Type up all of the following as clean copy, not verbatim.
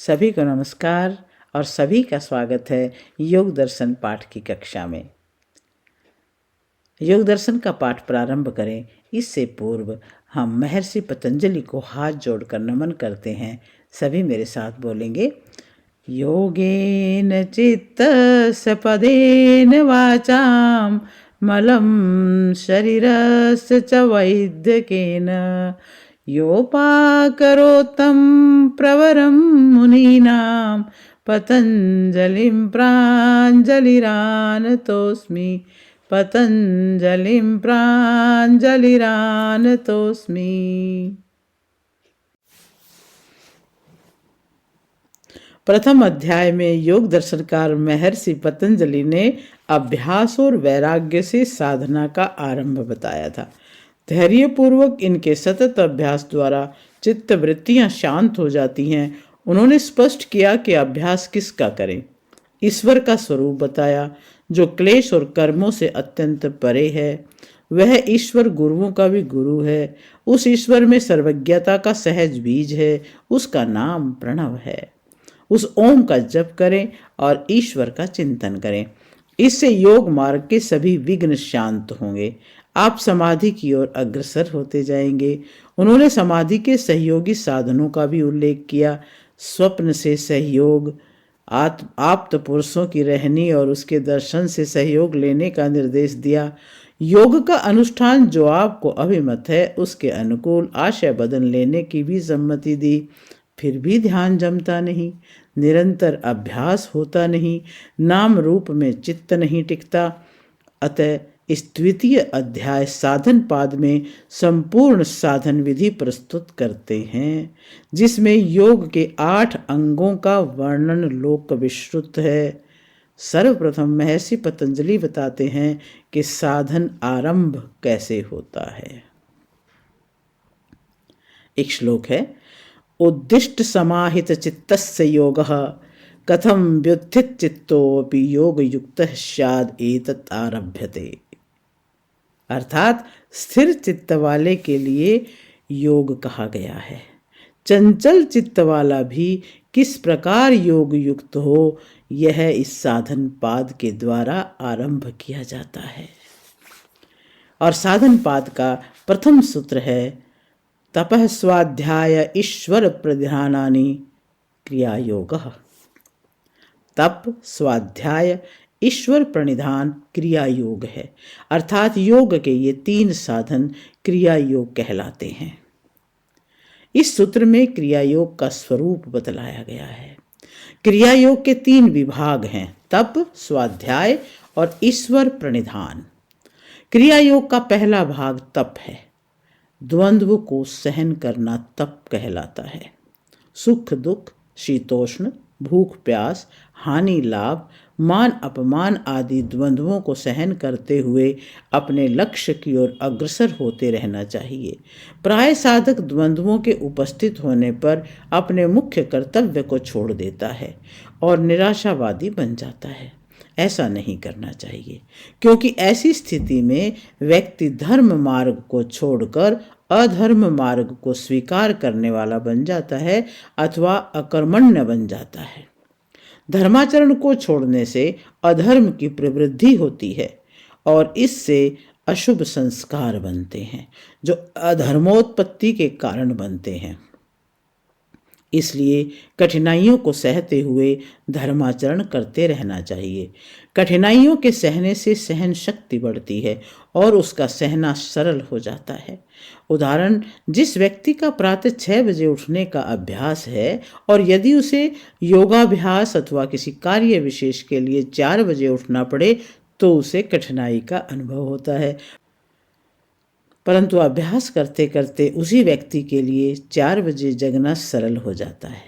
सभी को नमस्कार और सभी का स्वागत है योग दर्शन पाठ की कक्षा में। योग दर्शन का पाठ प्रारंभ करें इससे पूर्व हम महर्षि पतंजलि को हाथ जोड़कर नमन करते हैं। सभी मेरे साथ बोलेंगे। योगेन चित्तस्य पदेन वाचां मलं शरीरस्य च वैद्यकेन योपाकरोत्तं प्रवरं मुनीनां पतञ्जलिं प्राञ्जलिरानतोऽस्मि पतंजलिं प्राञ्जलिरानतोऽस्मि। प्रथम अध्याय में योग दर्शनकार महर्षि पतंजलि ने अभ्यास और वैराग्य से साधना का आरंभ बताया था। धैर्यपूर्वक इनके सतत अभ्यास द्वारा चित्त वृत्तियां शांत हो जाती हैं। उन्होंने स्पष्ट किया कि अभ्यास किसका करें। ईश्वर का स्वरूप बताया जो क्लेश और कर्मों से अत्यंत परे है। वह ईश्वर गुरुओं का भी गुरु है। उस ईश्वर में सर्वज्ञता का सहज बीज है। उसका नाम प्रणव है। उस ओम का जप करें और ईश्वर का चिंतन करें। इससे योग मार्ग के सभी विघ्न शांत होंगे। आप समाधि की ओर अग्रसर होते जाएंगे। उन्होंने समाधि के सहयोगी साधनों का भी उल्लेख किया। स्वप्न से सहयोग, आप्त पुरुषों की रहनी और उसके दर्शन से सहयोग लेने का निर्देश दिया। योग का अनुष्ठान जो आपको अभिमत है उसके अनुकूल आशय बदल लेने की भी सम्मति दी। फिर भी ध्यान जमता नहीं, निरंतर अभ्यास होता नहीं, नाम रूप में चित्त नहीं टिकता। अतः इस द्वितीय अध्याय साधन पाद में संपूर्ण साधन विधि प्रस्तुत करते हैं, जिसमें योग के 8 अंगों का वर्णन लोक विश्रुत है। सर्वप्रथम महर्षि पतंजलि बताते हैं कि साधन आरंभ कैसे होता है। एक श्लोक है। उद्दिष्ट समाहित चित्तस्य योगः कथम व्युत्थित चित्तोऽपि योग युक्तः स्याद् एतत् आरभ्यते। अर्थात स्थिर चित्त वाले के लिए योग कहा गया है। चंचल चित्त वाला भी किस प्रकार योग युक्त हो, यह इस साधन पाद के द्वारा आरंभ किया जाता है। और साधन पाद का प्रथम सूत्र है तपः स्वाध्याय ईश्वर प्रधानानि क्रिया योगः। तप, स्वाध्याय, ईश्वर प्रणिधान क्रिया योग है। अर्थात योग के ये 3 साधन क्रिया योग कहलाते हैं। इस सूत्र में क्रिया योग का स्वरूप बतलाया गया है। क्रिया योग के 3 विभाग हैं, तप, स्वाध्याय और ईश्वर प्रणिधान। क्रिया योग का पहला भाग तप है। द्वंद्व को सहन करना तप कहलाता है। सुख दुख, शीतोष्ण, भूख प्यास, हानि लाभ, मान अपमान आदि द्वंद्वों को सहन करते हुए अपने लक्ष्य की ओर अग्रसर होते रहना चाहिए। प्राय साधक द्वंद्वों के उपस्थित होने पर अपने मुख्य कर्तव्य को छोड़ देता है और निराशावादी बन जाता है। ऐसा नहीं करना चाहिए, क्योंकि ऐसी स्थिति में व्यक्ति धर्म मार्ग को छोड़कर अधर्म मार्ग को स्वीकार करने वाला बन जाता है अथवा अकर्मण्य बन जाता है। धर्माचरण को छोड़ने से अधर्म की प्रवृत्ति होती है और इससे अशुभ संस्कार बनते हैं जो अधर्मोत्पत्ति के कारण बनते हैं। इसलिए कठिनाइयों को सहते हुए धर्माचरण करते रहना चाहिए। कठिनाइयों के सहने से सहन शक्ति बढ़ती है और उसका सहना सरल हो जाता है। उदाहरण, जिस व्यक्ति का प्रातः 6 बजे उठने का अभ्यास है और यदि उसे योगाभ्यास अथवा किसी कार्य विशेष के लिए 4 बजे उठना पड़े तो उसे कठिनाई का अनुभव होता है, परंतु अभ्यास करते करते उसी व्यक्ति के लिए 4 बजे जगना सरल हो जाता है।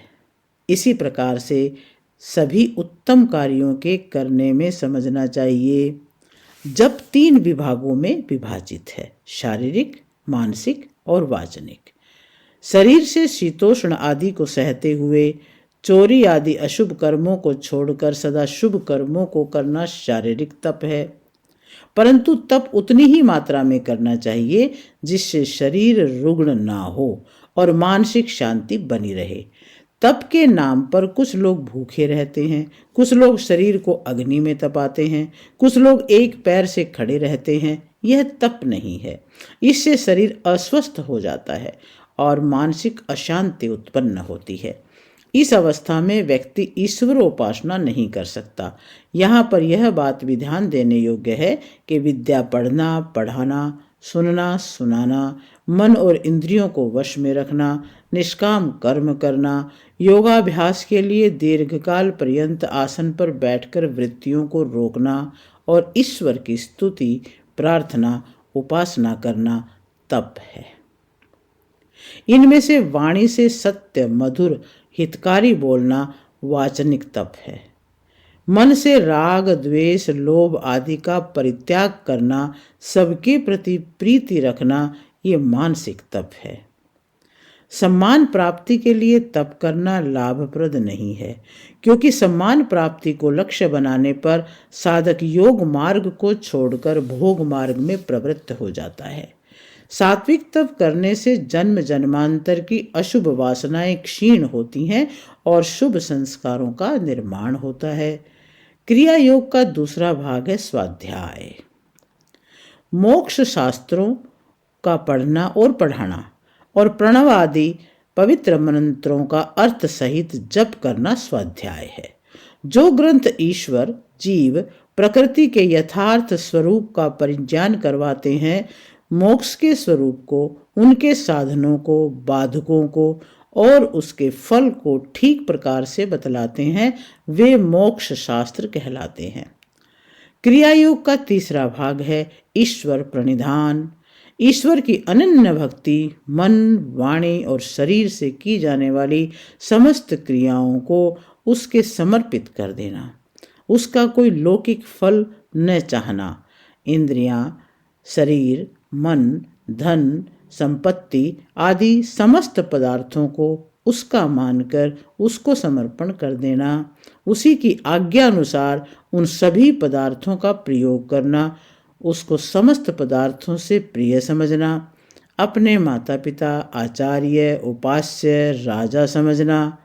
इसी प्रकार से सभी उत्तम कार्यों के करने में समझना चाहिए। जब 3 विभागों में विभाजित है, शारीरिक, मानसिक और वाचनिक। शरीर से शीतोष्ण आदि को सहते हुए चोरी आदि अशुभ कर्मों को छोड़कर सदा शुभ कर्मों को करना शारीरिक तप है, परंतु तप उतनी ही मात्रा में करना चाहिए जिससे शरीर रुग्ण ना हो और मानसिक शांति बनी रहे। तप के नाम पर कुछ लोग भूखे रहते हैं, कुछ लोग शरीर को अग्नि में तपाते हैं, कुछ लोग एक पैर से खड़े रहते हैं। यह तप नहीं है। इससे शरीर अस्वस्थ हो जाता है और मानसिक अशांति उत्पन्न होती है। इस अवस्था में व्यक्ति ईश्वर उपासना नहीं कर सकता। यहाँ पर यह बात भी ध्यान देने योग्य है कि विद्या पढ़ना, पढ़ाना, सुनना, सुनाना, मन और इंद्रियों को वश में रखना, निष्काम कर्म करना, योगाभ्यास के लिए दीर्घकाल पर्यंत आसन पर बैठकर वृत्तियों को रोकना और ईश्वर की स्तुति, प्रार्थना, उपासना करना तप है। इनमें से वाणी से सत्य, मधुर, हितकारी बोलना वाचनिक तप है। मन से राग, द्वेष, लोभ आदि का परित्याग करना, सबके प्रति प्रीति रखना, ये मानसिक तप है। सम्मान प्राप्ति के लिए तप करना लाभप्रद नहीं है, क्योंकि सम्मान प्राप्ति को लक्ष्य बनाने पर साधक योग मार्ग को छोड़कर भोग मार्ग में प्रवृत्त हो जाता है। सात्विक तप करने से जन्म जन्मांतर की अशुभ वासनाएं क्षीण होती हैं और शुभ संस्कारों का निर्माण होता है। क्रिया योग का दूसरा भाग है स्वाध्याय। मोक्ष शास्त्रों का पढ़ना और पढ़ाना और प्रणव आदि पवित्र मंत्रों का अर्थ सहित जप करना स्वाध्याय है। जो ग्रंथ ईश्वर, जीव, प्रकृति के यथार्थ स्वरूप का परिज्ञान करवाते हैं, मोक्ष के स्वरूप को, उनके साधनों को, बाधकों को और उसके फल को ठीक प्रकार से बतलाते हैं, वे मोक्ष शास्त्र कहलाते हैं। क्रिया योग का तीसरा भाग है ईश्वर प्रणिधान। ईश्वर की अनन्य भक्ति मन, वाणी और शरीर से की जाने वाली समस्त क्रियाओं को उसके समर्पित कर देना, उसका कोई लौकिक फल न चाहना, इंद्रियां, शरीर, मन, धन, संपत्ति आदि समस्त पदार्थों को उसका मानकर उसको समर्पण कर देना, उसी की आज्ञा अनुसार उन सभी पदार्थों का प्रयोग करना, उसको समस्त पदार्थों से प्रिय समझना, अपने माता पिता, आचार्य, उपास्य, राजा समझना,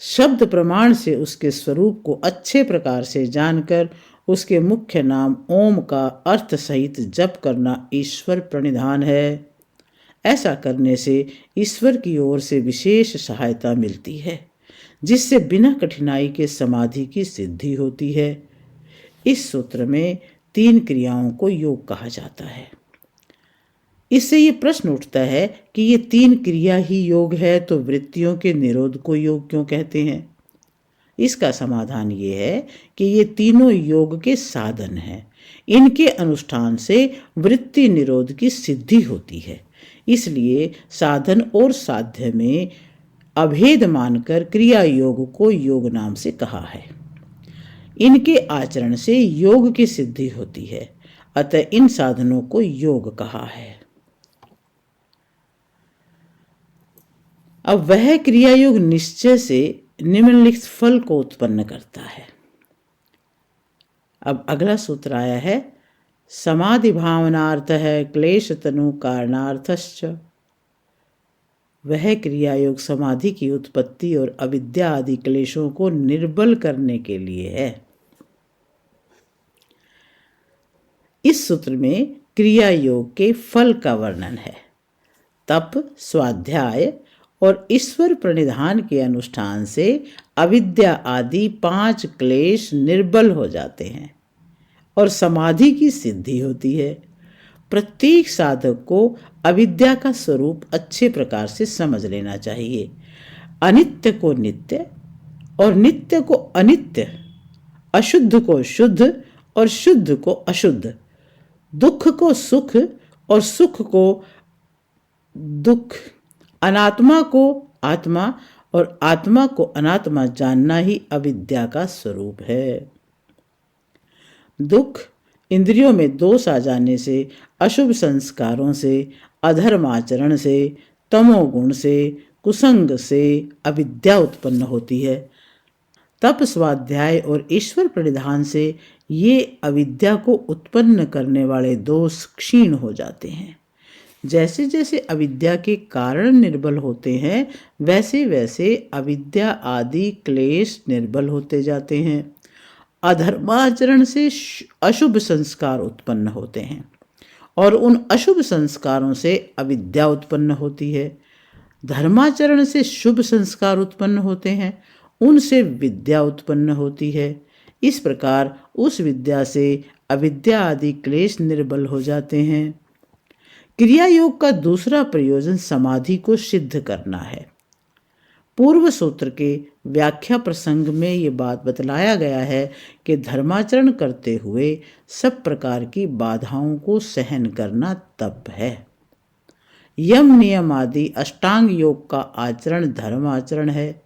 शब्द प्रमाण से उसके स्वरूप को अच्छे प्रकार से जानकर उसके मुख्य नाम ओम का अर्थ सहित जप करना ईश्वर प्रणिधान है। ऐसा करने से ईश्वर की ओर से विशेष सहायता मिलती है, जिससे बिना कठिनाई के समाधि की सिद्धि होती है। इस सूत्र में 3 क्रियाओं को योग कहा जाता है। इससे ये प्रश्न उठता है कि ये 3 क्रिया ही योग है, तो वृत्तियों के निरोध को योग क्यों कहते हैं? इसका समाधान ये है कि ये तीनों योग के साधन हैं। इनके अनुष्ठान से वृत्ति निरोध की सिद्धि होती है। इसलिए साधन और साध्य में अभेद मानकर क्रिया योग को योग नाम से कहा है। इनके आचरण से योग की सिद्धि होती है, अतः इन साधनों को योग कहा है। अब वह क्रिया योग निश्चय से निम्नलिखित फल को उत्पन्न करता है। अब अगला सूत्र आया है समाधि भावनार्थ है क्लेश तनु कारणार्थश्च। वह क्रिया योग समाधि की उत्पत्ति और अविद्या आदि क्लेशों को निर्बल करने के लिए है। इस सूत्र में क्रिया योग के फल का वर्णन है। तप, स्वाध्याय और ईश्वर प्रणिधान के अनुष्ठान से अविद्या आदि 5 क्लेश निर्बल हो जाते हैं और समाधि की सिद्धि होती है। प्रत्येक साधक को अविद्या का स्वरूप अच्छे प्रकार से समझ लेना चाहिए। अनित्य को नित्य और नित्य को अनित्य, अशुद्ध को शुद्ध और शुद्ध को अशुद्ध, दुख को सुख और सुख को दुख, अनात्मा को आत्मा और आत्मा को अनात्मा जानना ही अविद्या का स्वरूप है। दुख इंद्रियों में दोष आ जाने से, अशुभ संस्कारों से, अधर्म आचरण से, तमोगुण से, कुसंग से अविद्या उत्पन्न होती है। तप, स्वाध्याय और ईश्वर प्रणिधान से ये अविद्या को उत्पन्न करने वाले दोष क्षीण हो जाते हैं। जैसे जैसे अविद्या के कारण निर्बल होते हैं, वैसे वैसे अविद्या आदि क्लेश निर्बल होते जाते हैं। अधर्माचरण से अशुभ संस्कार उत्पन्न होते हैं और उन अशुभ संस्कारों से अविद्या उत्पन्न होती है। धर्माचरण से शुभ संस्कार उत्पन्न होते हैं, उनसे विद्या उत्पन्न होती है। इस प्रकार उस विद्या से अविद्या आदि क्लेश निर्बल हो जाते हैं। क्रिया योग का दूसरा प्रयोजन समाधि को सिद्ध करना है। पूर्व सूत्र के व्याख्या प्रसंग में ये बात बतलाया गया है कि धर्माचरण करते हुए सब प्रकार की बाधाओं को सहन करना तप है। यम नियम आदि अष्टांग योग का आचरण धर्माचरण है।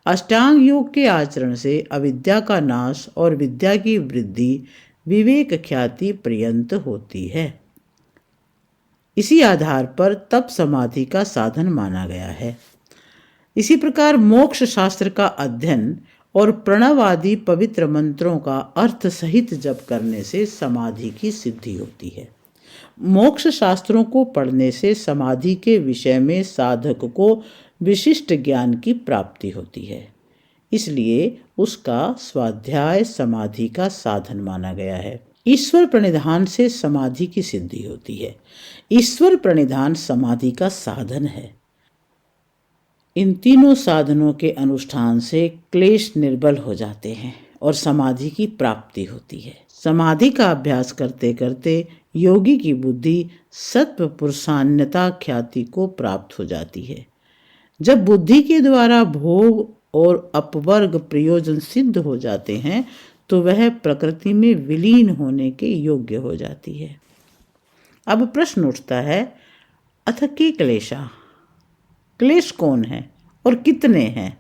अष्टांग योग के आचरण से अविद्या का नाश और विद्या की वृद्धि विवेक ख्याति पर्यंत होती है। इसी आधार पर तप समाधि का साधन माना गया है। इसी प्रकार मोक्ष शास्त्र का अध्ययन और प्रणव आदि पवित्र मंत्रों का अर्थ सहित जप करने से समाधि की सिद्धि होती है। मोक्ष शास्त्रों को पढ़ने से समाधि के विषय में साधक को विशिष्ट ज्ञान की प्राप्ति होती है, इसलिए उसका स्वाध्याय समाधि का साधन माना गया है। ईश्वर प्रणिधान से समाधि की सिद्धि होती है। ईश्वर प्रणिधान समाधि का साधन है। इन तीनों साधनों के अनुष्ठान से क्लेश निर्बल हो जाते हैं और समाधि की प्राप्ति होती है। समाधि का अभ्यास करते करते योगी की बुद्धि सत्व पुरुषान्यता ख्याति को प्राप्त हो जाती है। जब बुद्धि के द्वारा भोग और अपवर्ग प्रयोजन सिद्ध हो जाते हैं तो वह प्रकृति में विलीन होने के योग्य हो जाती है। अब प्रश्न उठता है, अथ के क्लेशा, क्लेश कौन है और कितने हैं?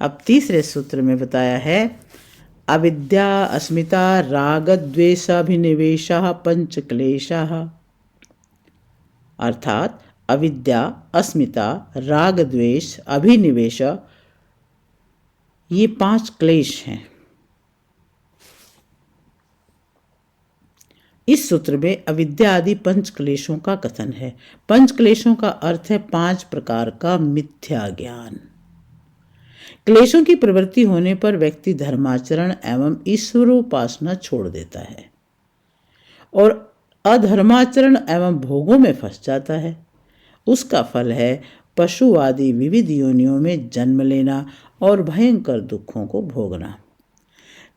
अब तीसरे सूत्र में बताया है, अविद्या अस्मिता राग द्वेषाभिनिवेशः पंच क्लेशः। अर्थात अविद्या, अस्मिता, राग द्वेष, अभिनिवेश, ये 5 क्लेश हैं। इस सूत्र में अविद्या आदि 5 क्लेशों का कथन है। 5 क्लेशों का अर्थ है 5 प्रकार का मिथ्या ज्ञान। क्लेशों की प्रवृत्ति होने पर व्यक्ति धर्माचरण एवं ईश्वरोपासना छोड़ देता है और अधर्माचरण एवं भोगों में फंस जाता है। उसका फल है पशु आदि विविध योनियों में जन्म लेना और भयंकर दुखों को भोगना।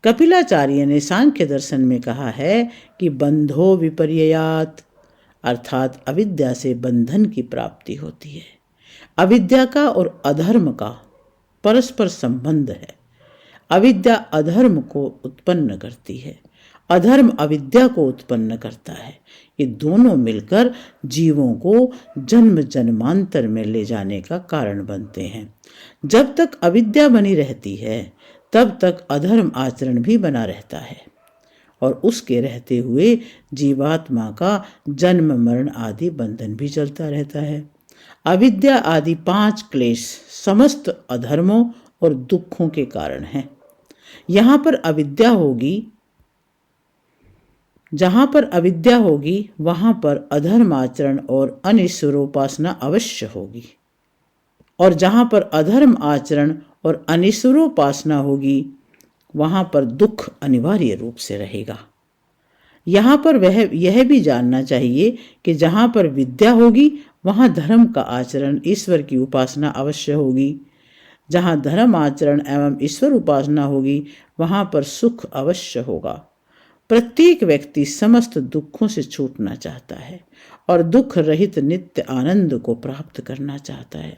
कपिलाचार्य ने सांख्य दर्शन में कहा है कि बंधो विपर्ययात, अर्थात अविद्या से बंधन की प्राप्ति होती है। अविद्या का और अधर्म का परस्पर संबंध है। अविद्या अधर्म को उत्पन्न करती है, अधर्म अविद्या को उत्पन्न करता है। ये दोनों मिलकर जीवों को जन्म जन्मांतर में ले जाने का कारण बनते हैं। जब तक अविद्या बनी रहती है तब तक अधर्म आचरण भी बना रहता है और उसके रहते हुए जीवात्मा का जन्म मरण आदि बंधन भी चलता रहता है। अविद्या आदि 5 क्लेश समस्त अधर्मों और दुखों के कारण हैं। जहां पर अविद्या होगी वहां पर अधर्म आचरण और अनिश्वरोपासना अवश्य होगी, और जहां पर अधर्म आचरण और अनिश्वरोपासना होगी वहां पर दुख अनिवार्य रूप से रहेगा। यहाँ पर यह भी जानना चाहिए कि जहाँ पर विद्या होगी वहाँ धर्म का आचरण, ईश्वर की उपासना अवश्य होगी। जहाँ धर्म आचरण एवं ईश्वर उपासना होगी वहाँ पर सुख अवश्य होगा। प्रत्येक व्यक्ति समस्त दुखों से छूटना चाहता है और दुख रहित नित्य आनंद को प्राप्त करना चाहता है।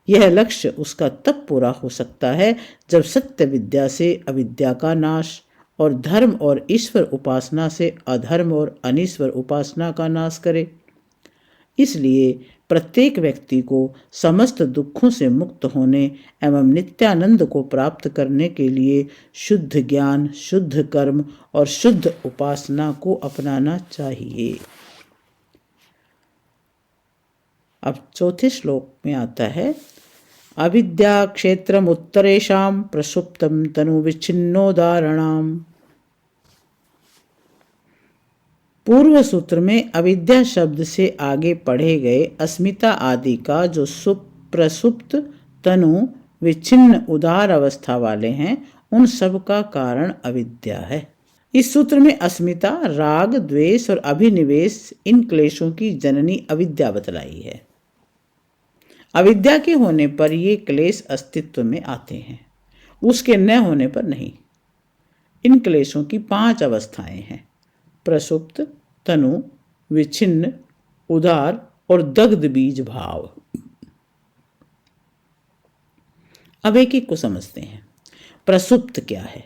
यह लक्ष्य उसका तब पूरा हो सकता है जब सत्य विद्या से अविद्या का नाश और धर्म और ईश्वर उपासना से अधर्म और अनीश्वर उपासना का नाश करे। इसलिए प्रत्येक व्यक्ति को समस्त दुखों से मुक्त होने एवं नित्यानंद को प्राप्त करने के लिए शुद्ध ज्ञान, शुद्ध कर्म और शुद्ध उपासना को अपनाना चाहिए। अब चौथे श्लोक में आता है, अविद्या क्षेत्रम उत्तरेषां प्रसुप्तम तनु विच्छिन्नोदाहरणम्। पूर्व सूत्र में अविद्या शब्द से आगे पढ़े गए अस्मिता आदि का जो प्रसुप्त तनु विच्छिन्न उदार अवस्था वाले हैं, उन सब का कारण अविद्या है। इस सूत्र में अस्मिता, राग, द्वेष और अभिनिवेश, इन क्लेशों की जननी अविद्या बतलाई है। अविद्या के होने पर ये क्लेश अस्तित्व में आते हैं, उसके न होने पर नहीं। इन क्लेशों की 5 अवस्थाएं हैं: प्रसुप्त, तनु, विच्छिन्न, उदार और दग्ध बीज भाव। अब एक एक को समझते हैं। प्रसुप्त क्या है?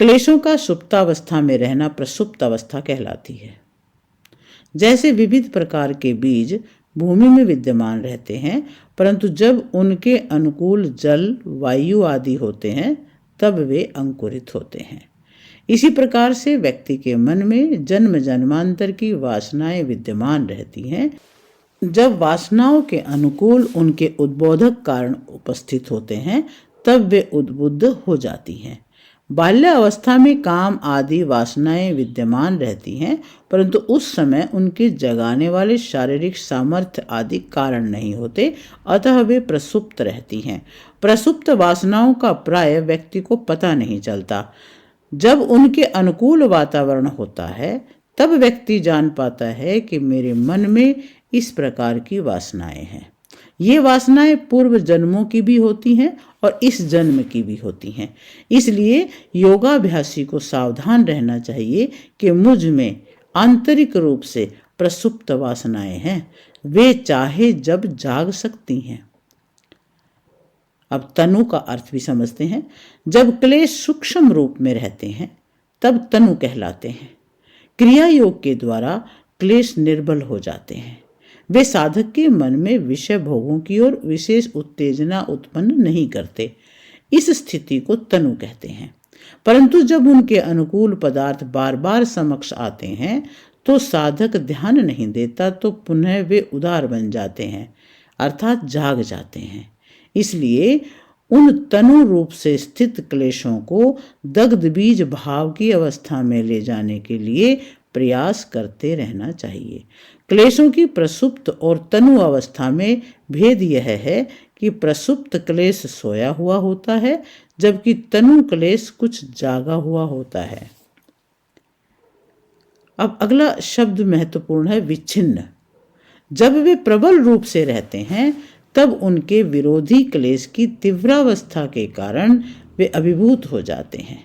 क्लेशों का सुप्तावस्था में रहना प्रसुप्त अवस्था कहलाती है। जैसे विविध प्रकार के बीज भूमि में विद्यमान रहते हैं, परंतु जब उनके अनुकूल जल, वायु आदि होते हैं तब वे अंकुरित होते हैं। इसी प्रकार से व्यक्ति के मन में जन्म जन्मांतर की वासनाएं विद्यमान रहती हैं। जब वासनाओं के अनुकूल उनके उद्बोधक कारण उपस्थित होते हैं तब वे उद्बुद्ध हो जाती हैं। बाल्य अवस्था में काम आदि वासनाएं विद्यमान रहती हैं, परंतु उस समय उनके जगाने वाले शारीरिक सामर्थ्य आदि कारण नहीं होते, अतः वे प्रसुप्त रहती हैं। प्रसुप्त वासनाओं का प्राय व्यक्ति को पता नहीं चलता। जब उनके अनुकूल वातावरण होता है तब व्यक्ति जान पाता है कि मेरे मन में इस प्रकार की वासनाएं हैं। ये वासनाएं पूर्व जन्मों की भी होती हैं और इस जन्म की भी होती हैं। इसलिए योगाभ्यासी को सावधान रहना चाहिए कि मुझ में आंतरिक रूप से प्रसुप्त वासनाएं हैं, वे चाहे जब जाग सकती हैं। अब तनु का अर्थ भी समझते हैं। जब क्लेश सूक्ष्म रूप में रहते हैं तब तनु कहलाते हैं। क्रिया योग के द्वारा क्लेश निर्बल हो जाते हैं। वे साधक के मन में विषय भोगों की ओर विशेष उत्तेजना उत्पन्न नहीं करते। इस स्थिति को तनु कहते हैं। परंतु जब उनके अनुकूल पदार्थ बार बार समक्ष आते हैं तो साधक ध्यान नहीं देता, तो पुनः वे उदार बन जाते हैं, अर्थात जाग जाते हैं। इसलिए उन तनु रूप से स्थित क्लेशों को दग्ध बीज भाव की अवस्था में ले जाने के लिए प्रयास करते रहना चाहिए। क्लेशों की प्रसुप्त और तनु अवस्था में भेद यह है कि प्रसुप्त क्लेश सोया हुआ होता है, जबकि तनु क्लेश कुछ जागा हुआ होता है। अब अगला शब्द महत्वपूर्ण है, विच्छिन्न। जब वे प्रबल रूप से रहते हैं तब उनके विरोधी क्लेश की तीव्रावस्था के कारण वे अभिभूत हो जाते हैं,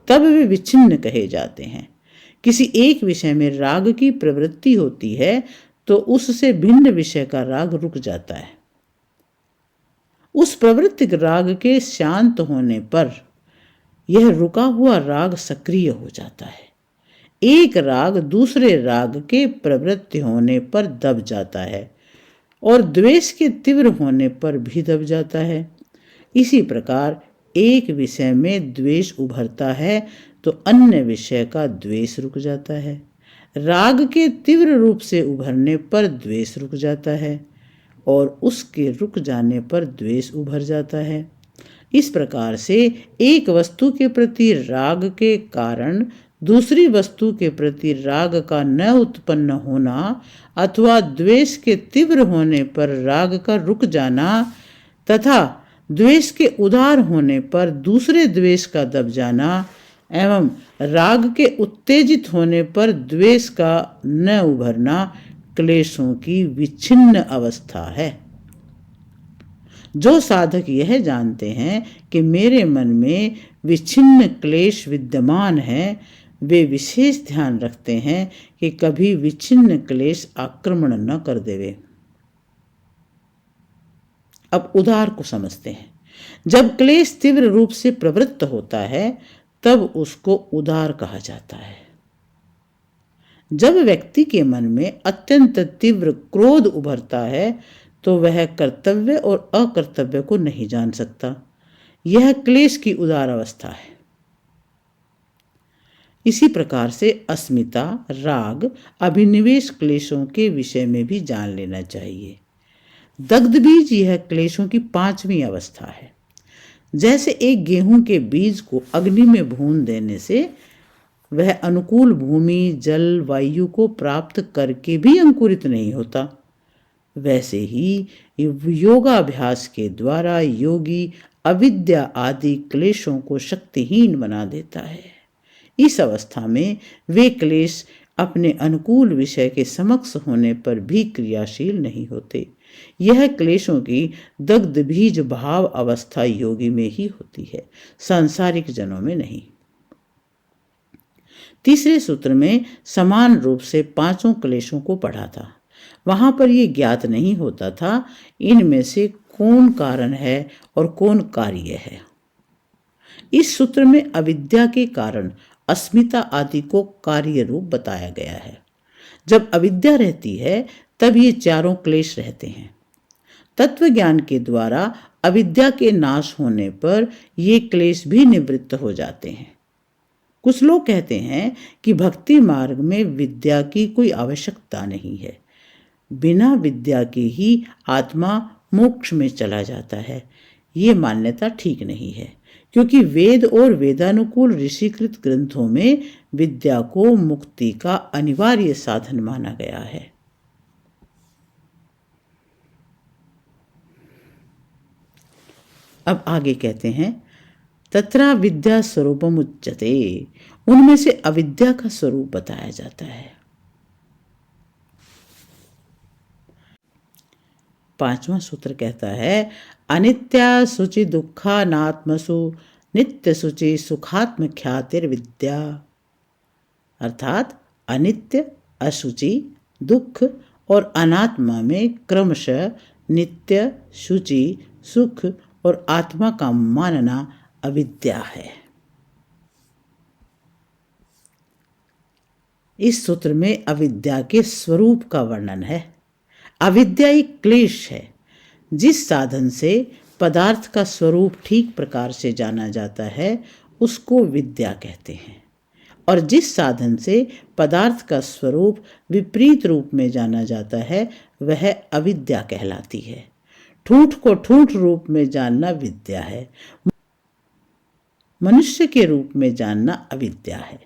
तब वे विच्छिन्न कहे जाते हैं। किसी एक विषय में राग की प्रवृत्ति होती है तो उससे भिन्न विषय का राग रुक जाता है। उस प्रवृत्तिक राग के शांत होने पर यह रुका हुआ राग सक्रिय हो जाता है। एक राग दूसरे राग के प्रवृत्ति होने पर दब जाता है और द्वेष के तीव्र होने पर भी दब जाता है। इसी प्रकार एक विषय में द्वेष उभरता है तो अन्य विषय का द्वेष रुक जाता है। राग के तीव्र रूप से उभरने पर द्वेष रुक जाता है और उसके रुक जाने पर द्वेष उभर जाता है। इस प्रकार से एक वस्तु के प्रति राग के कारण दूसरी वस्तु के प्रति राग का न उत्पन्न होना अथवा द्वेष के तीव्र होने पर राग का रुक जाना तथा द्वेष के उदार होने पर दूसरे द्वेष का दब जाना एवं राग के उत्तेजित होने पर द्वेष का न उभरना क्लेशों की विच्छिन्न अवस्था है। जो साधक यह जानते हैं कि मेरे मन में विच्छिन्न क्लेश विद्यमान है, वे विशेष ध्यान रखते हैं कि कभी विच्छिन्न क्लेश आक्रमण न कर देवे। अब उदार को समझते हैं। जब क्लेश तीव्र रूप से प्रवृत्त होता है तब उसको उदार कहा जाता है। जब व्यक्ति के मन में अत्यंत तीव्र क्रोध उभरता है तो वह कर्तव्य और अकर्तव्य को नहीं जान सकता। यह क्लेश की उदार अवस्था है। इसी प्रकार से अस्मिता, राग, अभिनिवेश क्लेशों के विषय में भी जान लेना चाहिए। दग्ध बीज यह क्लेशों की 5वीं अवस्था है। जैसे एक गेहूं के बीज को अग्नि में भून देने से वह अनुकूल भूमि, जल, वायु को प्राप्त करके भी अंकुरित नहीं होता। वैसे ही योगाभ्यास के द्वारा योगी अविद्या आदि क्लेशों को शक्तिहीन बना देता है। इस अवस्था में वे क्लेश अपने अनुकूल विषय के समक्ष होने पर भी क्रियाशील नहीं होते। यह क्लेशों की दग्ध बीज भाव अवस्था योगी में ही होती है, सांसारिक जनों में नहीं। तीसरे सूत्र में समान रूप से पांचों क्लेशों को पढ़ा था। वहां पर यह ज्ञात नहीं होता था इनमें से कौन कारण है और कौन कार्य है। इस सूत्र में अविद्या के कारण अस्मिता आदि को कार्य रूप बताया गया है। जब अविद्या रहती है तब ये चारों क्लेश रहते हैं। तत्व ज्ञान के द्वारा अविद्या के नाश होने पर ये क्लेश भी निवृत्त हो जाते हैं। कुछ लोग कहते हैं कि भक्ति मार्ग में विद्या की कोई आवश्यकता नहीं है, बिना विद्या के ही आत्मा मोक्ष में चला जाता है। ये मान्यता ठीक नहीं है, क्योंकि वेद और वेदानुकूल ऋषिकृत ग्रंथों में विद्या को मुक्ति का अनिवार्य साधन माना गया है। अब आगे कहते हैं, तत्रा विद्या स्वरूपम उच्यते, उनमें से अविद्या का स्वरूप बताया जाता है। पांचवा सूत्र कहता है, अनित्या शुचि दुखानात्मसु नित्य शुचि सुखात्म ख्यातिर्विद्या। अर्थात अनित्य, अशुचि, दुख और अनात्मा में क्रमशः नित्य, शुचि, सुख और आत्मा का मानना अविद्या है। इस सूत्र में अविद्या के स्वरूप का वर्णन है। अविद्या एक क्लेश है। जिस साधन से पदार्थ का स्वरूप ठीक प्रकार से जाना जाता है उसको विद्या कहते हैं, और जिस साधन से पदार्थ का स्वरूप विपरीत रूप में जाना जाता है वह अविद्या कहलाती है। ठूठ को ठूठ रूप में जानना विद्या है, मनुष्य के रूप में जानना अविद्या है।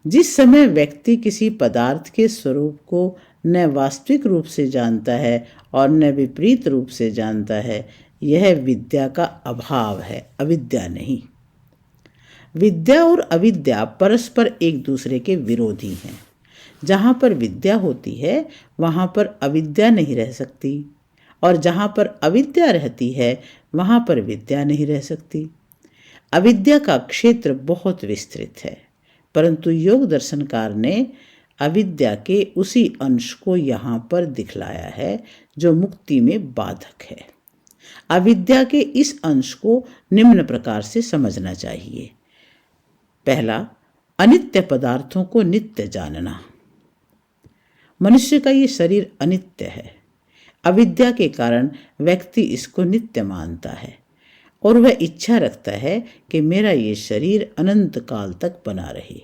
जिस समय व्यक्ति किसी पदार्थ के स्वरूप को न वास्तविक रूप से जानता है और न विपरीत रूप से जानता है, यह विद्या का अभाव है, अविद्या नहीं। विद्या और अविद्या परस्पर एक दूसरे के विरोधी हैं। जहाँ पर विद्या होती है वहाँ पर अविद्या नहीं रह सकती, और जहाँ पर अविद्या रहती है वहाँ पर विद्या नहीं रह सकती। अविद्या का क्षेत्र बहुत विस्तृत है, परंतु योग दर्शनकार ने अविद्या के उसी अंश को यहाँ पर दिखलाया है जो मुक्ति में बाधक है। अविद्या के इस अंश को निम्न प्रकार से समझना चाहिए। पहला, अनित्य पदार्थों को नित्य जानना। मनुष्य का ये शरीर अनित्य है। अविद्या के कारण व्यक्ति इसको नित्य मानता है और वह इच्छा रखता है कि मेरा ये शरीर अनंत काल तक बना रहे।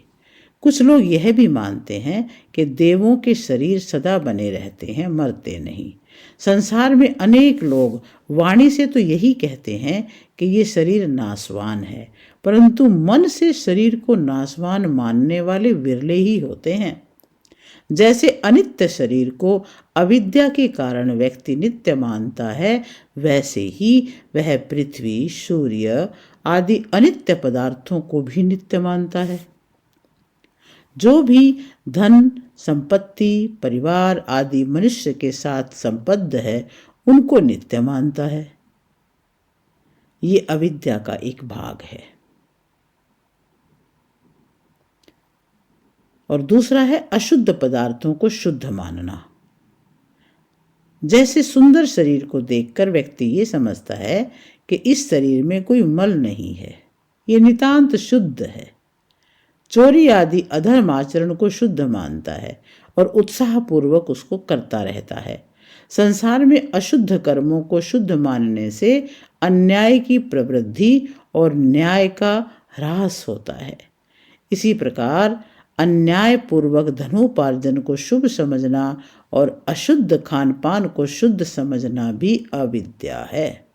कुछ लोग यह भी मानते हैं कि देवों के शरीर सदा बने रहते हैं, मरते नहीं। संसार में अनेक लोग वाणी से तो यही कहते हैं कि ये शरीर नाशवान है, परंतु मन से शरीर को नाशवान मानने वाले विरले ही होते हैं। जैसे अनित्य शरीर को अविद्या के कारण व्यक्ति नित्य मानता है, वैसे ही वह पृथ्वी, सूर्य आदि अनित्य पदार्थों को भी नित्य मानता है। जो भी धन, संपत्ति, परिवार आदि मनुष्य के साथ संबद्ध है उनको नित्य मानता है। ये अविद्या का एक भाग है। और दूसरा है अशुद्ध पदार्थों को शुद्ध मानना। जैसे सुंदर शरीर को देखकर व्यक्ति ये समझता है कि इस शरीर में कोई मल नहीं है, ये नितांत शुद्ध है। चोरी आदि अधर्म आचरण को शुद्ध मानता है और उत्साहपूर्वक उसको करता रहता है। संसार में अशुद्ध कर्मों को शुद्ध मानने से अन्याय की प्रवृद्धि और न्याय का ह्रास होता है। इसी प्रकार अन्यायपूर्वक धनोपार्जन को शुभ समझना और अशुद्ध खान पान को शुद्ध समझना भी अविद्या है।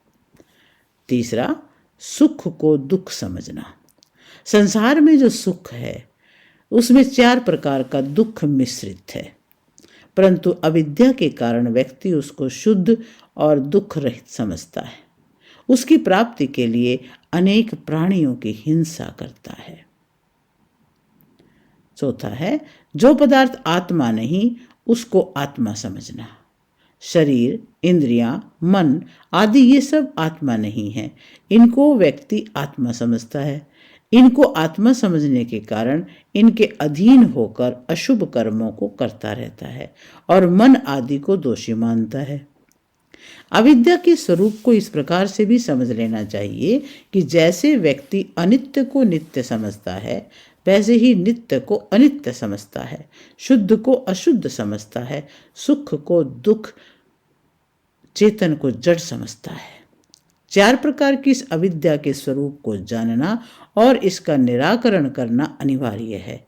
तीसरा, सुख को दुख समझना। संसार में जो सुख है उसमें 4 प्रकार का दुख मिश्रित है, परंतु अविद्या के कारण व्यक्ति उसको शुद्ध और दुख रहित समझता है। उसकी प्राप्ति के लिए अनेक प्राणियों की हिंसा करता है। चौथा है, जो पदार्थ आत्मा नहीं उसको आत्मा समझना। शरीर, इंद्रियां, मन आदि ये सब आत्मा नहीं है, इनको व्यक्ति आत्मा समझता है। इनको आत्मा समझने के कारण इनके अधीन होकर अशुभ कर्मों को करता रहता है और मन आदि को दोषी मानता है। अविद्या के स्वरूप को इस प्रकार से भी समझ लेना चाहिए कि जैसे व्यक्ति अनित्य को नित्य समझता है, वैसे ही नित्य को अनित्य समझता है, शुद्ध को अशुद्ध समझता है, सुख को दुख, चेतन को जड़ समझता है। 4 प्रकार की इस अविद्या के स्वरूप को जानना और इसका निराकरण करना अनिवार्य है।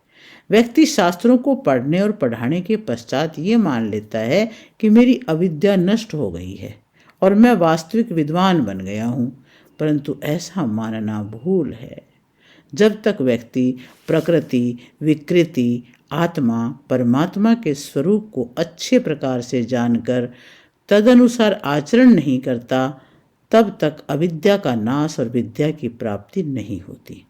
व्यक्ति शास्त्रों को पढ़ने और पढ़ाने के पश्चात ये मान लेता है कि मेरी अविद्या नष्ट हो गई है और मैं वास्तविक विद्वान बन गया हूँ, परंतु ऐसा मानना भूल है। जब तक व्यक्ति प्रकृति, विकृति, आत्मा, परमात्मा के स्वरूप को अच्छे प्रकार से जानकर तदनुसार आचरण नहीं करता, तब तक अविद्या का नाश और विद्या की प्राप्ति नहीं होती।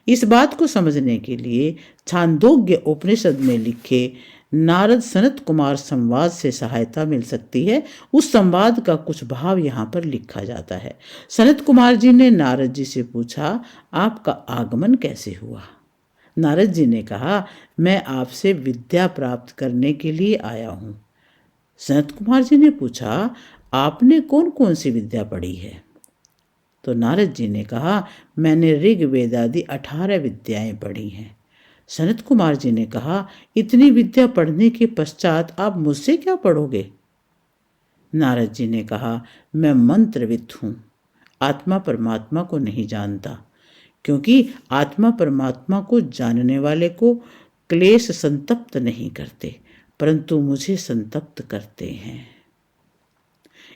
इस बात को समझने के लिए छांदोग्य उपनिषद में लिखे नारद सनत कुमार संवाद से सहायता मिल सकती है। उस संवाद का कुछ भाव यहाँ पर लिखा जाता है। सनत कुमार जी ने नारद जी से पूछा, आपका आगमन कैसे हुआ? नारद जी ने कहा, मैं आपसे विद्या प्राप्त करने के लिए आया हूँ। सनत कुमार जी ने पूछा, आपने कौन कौन सी विद्या पढ़ी है? तो नारद जी ने कहा, मैंने ऋग वेद आदि 18 विद्याएं पढ़ी हैं। सनत कुमार जी ने कहा, इतनी विद्या पढ़ने के पश्चात आप मुझसे क्या पढ़ोगे? नारद जी ने कहा, मैं मंत्रविद हूँ, आत्मा परमात्मा को नहीं जानता, क्योंकि आत्मा परमात्मा को जानने वाले को क्लेश संतप्त नहीं करते, परंतु मुझे संतप्त करते हैं।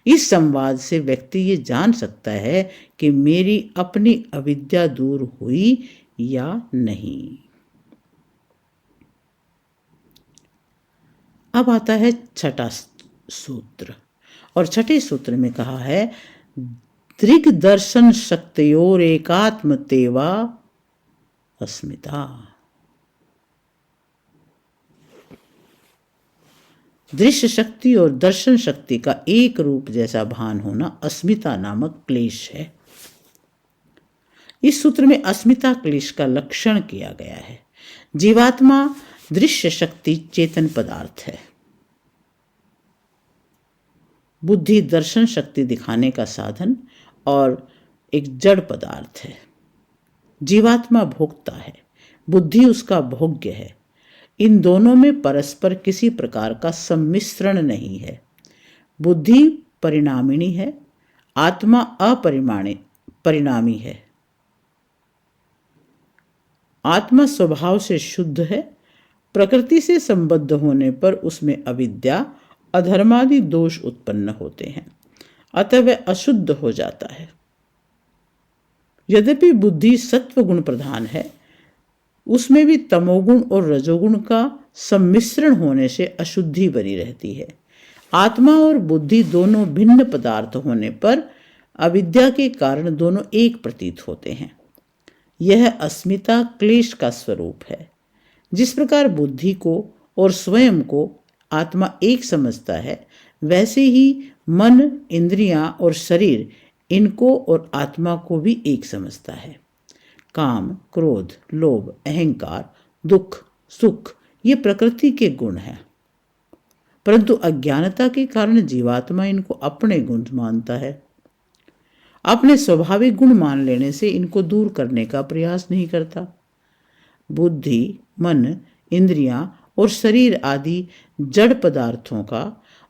इस संवाद से व्यक्ति ये जान सकता है कि मेरी अपनी अविद्या दूर हुई या नहीं। अब आता है छठा सूत्र, और छठे सूत्र में कहा है, दृग दर्शन शक्तियोर एकात्म तेवा अस्मिता। दृश्य शक्ति और दर्शन शक्ति का एक रूप जैसा भान होना अस्मिता नामक क्लेश है। इस सूत्र में अस्मिता क्लेश का लक्षण किया गया है। जीवात्मा दृश्य शक्ति चेतन पदार्थ है, बुद्धि दर्शन शक्ति दिखाने का साधन और एक जड़ पदार्थ है। जीवात्मा भोक्ता है, बुद्धि उसका भोग्य है। इन दोनों में परस्पर किसी प्रकार का सम्मिश्रण नहीं है। बुद्धि परिणामिणी है, आत्मा परिणामी है। आत्मा स्वभाव से शुद्ध है, प्रकृति से संबद्ध होने पर उसमें अविद्या, अधर्मादि दोष उत्पन्न होते हैं, अतः वह अशुद्ध हो जाता है। यद्यपि बुद्धि सत्व गुण प्रधान है, उसमें भी तमोगुण और रजोगुण का सम्मिश्रण होने से अशुद्धि बनी रहती है। आत्मा और बुद्धि दोनों भिन्न पदार्थ होने पर अविद्या के कारण दोनों एक प्रतीत होते हैं। यह अस्मिता क्लेश का स्वरूप है। जिस प्रकार बुद्धि को और स्वयं को आत्मा एक समझता है, वैसे ही मन, इंद्रियां और शरीर इनको और आत्मा को भी एक समझता है। काम, क्रोध, लोभ, अहंकार, दुख, सुख ये प्रकृति के गुण हैं, परंतु अज्ञानता के कारण जीवात्मा इनको अपने गुण मानता है। अपने स्वाभाविक गुण मान लेने से इनको दूर करने का प्रयास नहीं करता। बुद्धि, मन, इंद्रियां और शरीर आदि जड़ पदार्थों का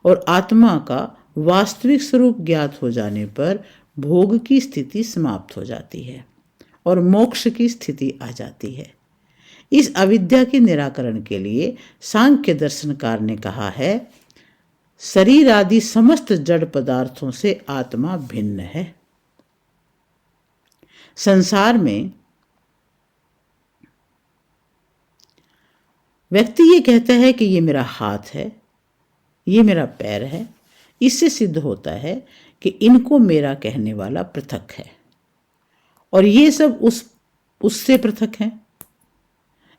और आत्मा का वास्तविक स्वरूप ज्ञात हो जाने पर भोग की स्थिति समाप्त हो जाती है और मोक्ष की स्थिति आ जाती है। इस अविद्या के निराकरण के लिए सांख्य दर्शनकार ने कहा है, शरीर आदि समस्त जड़ पदार्थों से आत्मा भिन्न है। संसार में व्यक्ति ये कहता है कि ये मेरा हाथ है, ये मेरा पैर है। इससे सिद्ध होता है कि इनको मेरा कहने वाला पृथक है और ये सब उससे पृथक है।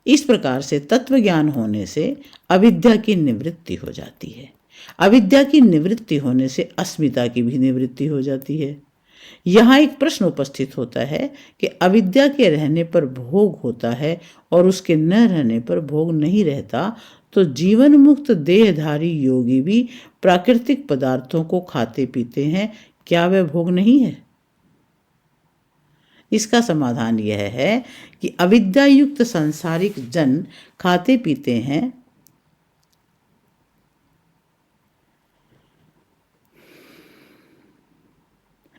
इस प्रकार से तत्व ज्ञान होने से अविद्या की निवृत्ति हो जाती है। अविद्या की निवृत्ति होने से अस्मिता की भी निवृत्ति हो जाती है। यहाँ एक प्रश्न उपस्थित होता है कि अविद्या के रहने पर भोग होता है और उसके न रहने पर भोग नहीं रहता, तो जीवन मुक्त देहधारी योगी भी प्राकृतिक पदार्थों को खाते पीते हैं, क्या वह भोग नहीं है? इसका समाधान यह है कि अविद्या युक्त सांसारिक जन खाते पीते हैं,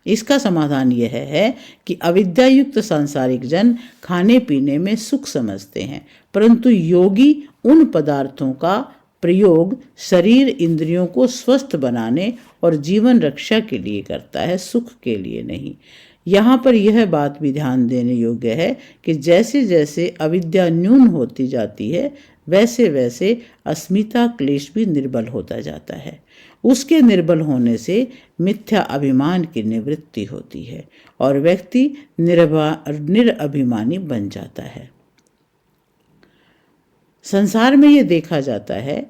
इसका समाधान यह है कि अविद्यायुक्त सांसारिक जन खाने पीने में सुख समझते हैं, परंतु योगी उन पदार्थों का प्रयोग शरीर इंद्रियों को स्वस्थ बनाने और जीवन रक्षा के लिए करता है, सुख के लिए नहीं। यहाँ पर यह बात भी ध्यान देने योग्य है कि जैसे जैसे अविद्या न्यून होती जाती है, वैसे वैसे अस्मिता क्लेश भी निर्बल होता जाता है। उसके निर्बल होने से मिथ्या अभिमान की निवृत्ति होती है और व्यक्ति निरअभिमानी बन जाता है। संसार में ये देखा जाता है,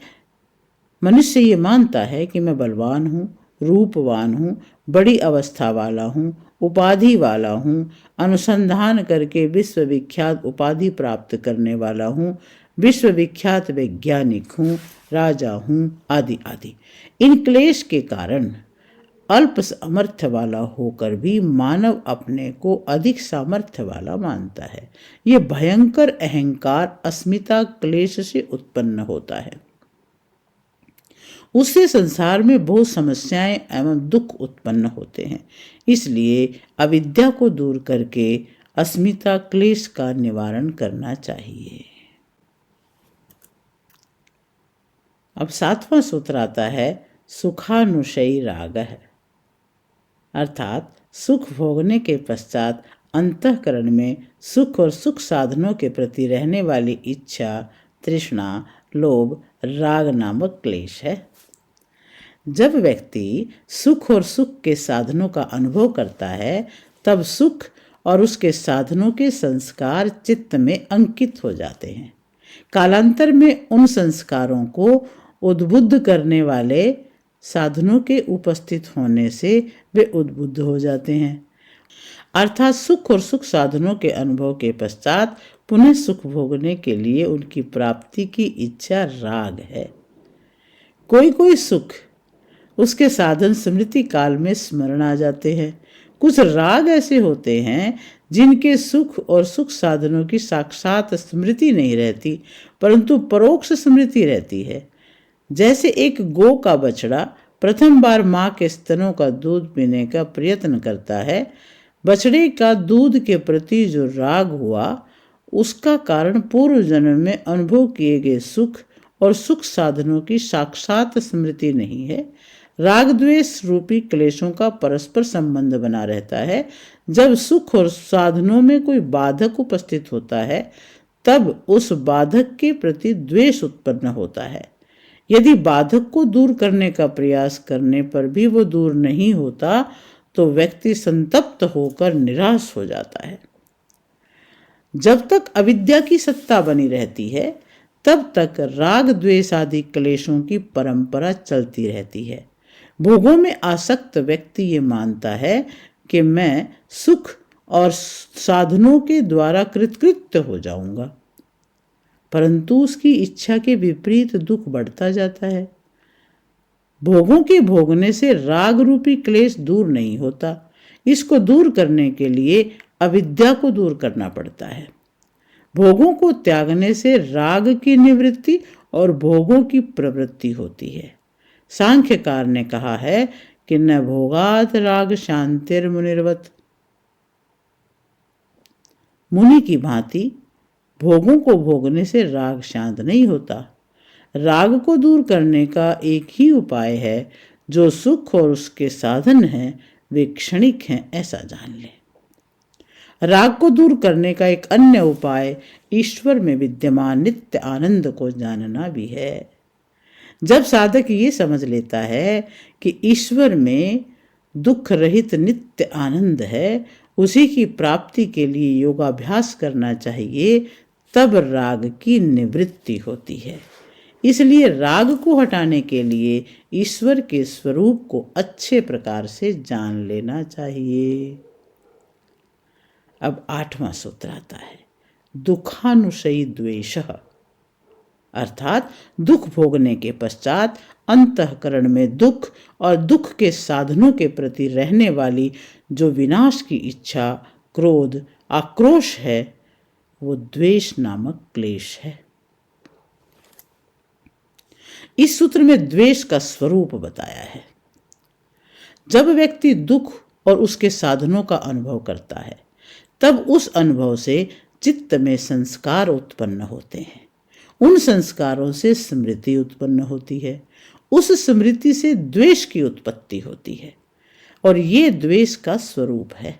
मनुष्य ये मानता है कि मैं बलवान हूँ, रूपवान हूँ, बड़ी अवस्था वाला हूँ, उपाधि वाला हूँ, अनुसंधान करके विश्वविख्यात उपाधि प्राप्त करने वाला हूँ, विश्वविख्यात वैज्ञानिक हूँ, राजा हूँ, आदि आदि। इन क्लेश के कारण अल्प सामर्थ्य वाला होकर भी मानव अपने को अधिक सामर्थ्य वाला मानता है। ये भयंकर अहंकार अस्मिता क्लेश से उत्पन्न होता है। उससे संसार में बहुत समस्याएं एवं दुख उत्पन्न होते हैं। इसलिए अविद्या को दूर करके अस्मिता क्लेश का निवारण करना चाहिए। अब 7वां सूत्र आता है सुखानुशयी राग है, अर्थात सुख भोगने के पश्चात अंतःकरण में सुख और सुख साधनों के प्रति रहने वाली इच्छा, तृष्णा, लोभ, राग नामक क्लेश है। जब व्यक्ति सुख और सुख के साधनों का अनुभव करता है, तब सुख और उसके साधनों के संस्कार चित्त में अंकित हो जाते हैं। कालांतर में उन संस्कारों को उद्बुद्ध करने वाले साधनों के उपस्थित होने से वे उद्बुद्ध हो जाते हैं। अर्थात सुख और सुख साधनों के अनुभव के पश्चात पुनः सुख भोगने के लिए उनकी प्राप्ति की इच्छा राग है। कोई कोई सुख उसके साधन स्मृति काल में स्मरण आ जाते हैं। कुछ राग ऐसे होते हैं जिनके सुख और सुख साधनों की साक्षात स्मृति नहीं रहती, परंतु परोक्ष स्मृति रहती है। जैसे एक गौ का बछड़ा प्रथम बार माँ के स्तनों का दूध पीने का प्रयत्न करता है, बछड़े का दूध के प्रति जो राग हुआ, उसका कारण पूर्व जन्म में अनुभव किए गए सुख और सुख साधनों की साक्षात स्मृति नहीं है। राग द्वेष रूपी क्लेशों का परस्पर संबंध बना रहता है। जब सुख और साधनों में कोई बाधक उपस्थित होता है, तब उस बाधक के प्रति द्वेष उत्पन्न होता है। यदि बाधक को दूर करने का प्रयास करने पर भी वो दूर नहीं होता, तो व्यक्ति संतप्त होकर निराश हो जाता है। जब तक अविद्या की सत्ता बनी रहती है, तब तक राग द्वेष आदि क्लेशों की परंपरा चलती रहती है। भोगों में आसक्त व्यक्ति ये मानता है कि मैं सुख और साधनों के द्वारा कृतकृत्य हो जाऊंगा, परंतु उसकी इच्छा के विपरीत दुख बढ़ता जाता है। भोगों के भोगने से राग रूपी क्लेश दूर नहीं होता। इसको दूर करने के लिए अविद्या को दूर करना पड़ता है। भोगों को त्यागने से राग की निवृत्ति और भोगों की प्रवृत्ति होती है। सांख्यकार ने कहा है कि न भोगात राग शांतिर मुनिर्वत। मुनि की भांति भोगों को भोगने से राग शांत नहीं होता। राग को दूर करने का एक ही उपाय है, जो सुख और उसके साधन हैं वे क्षणिक हैं, ऐसा जान ले। राग को दूर करने का एक अन्य उपाय ईश्वर में विद्यमान नित्य आनंद को जानना भी है। जब साधक ये समझ लेता है कि ईश्वर में दुख रहित नित्य आनंद है, उसी की प्राप्ति के लिए योगाभ्यास करना चाहिए, तब राग की निवृत्ति होती है। इसलिए राग को हटाने के लिए ईश्वर के स्वरूप को अच्छे प्रकार से जान लेना चाहिए। अब 8वां सूत्र आता है, दुखानुशयी द्वेषः, अर्थात दुख भोगने के पश्चात अंतःकरण में दुख और दुख के साधनों के प्रति रहने वाली जो विनाश की इच्छा, क्रोध, आक्रोश है, वो द्वेष नामक क्लेश है। इस सूत्र में द्वेष का स्वरूप बताया है। जब व्यक्ति दुख और उसके साधनों का अनुभव करता है, तब उस अनुभव से चित्त में संस्कार उत्पन्न होते हैं। उन संस्कारों से स्मृति उत्पन्न होती है। उस स्मृति से द्वेष की उत्पत्ति होती है, और ये द्वेष का स्वरूप है।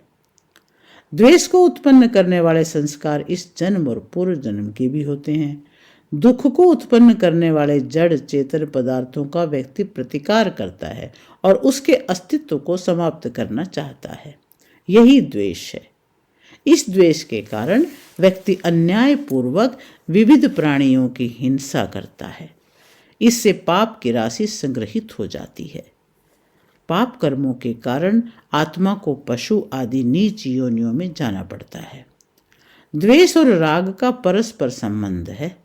द्वेष को उत्पन्न करने वाले संस्कार इस जन्म और पूर्व जन्म के भी होते हैं। दुख को उत्पन्न करने वाले जड़ चेतन पदार्थों का व्यक्ति प्रतिकार करता है और उसके अस्तित्व को समाप्त करना चाहता है। यही द्वेष है। इस द्वेष के कारण व्यक्ति अन्यायपूर्वक विविध प्राणियों की हिंसा करता है। इससे पाप की राशि संग्रहित हो जाती है। पाप कर्मों के कारण आत्मा को पशु आदि नीच योनियों में जाना पड़ता है। द्वेष और राग का परस्पर संबंध है।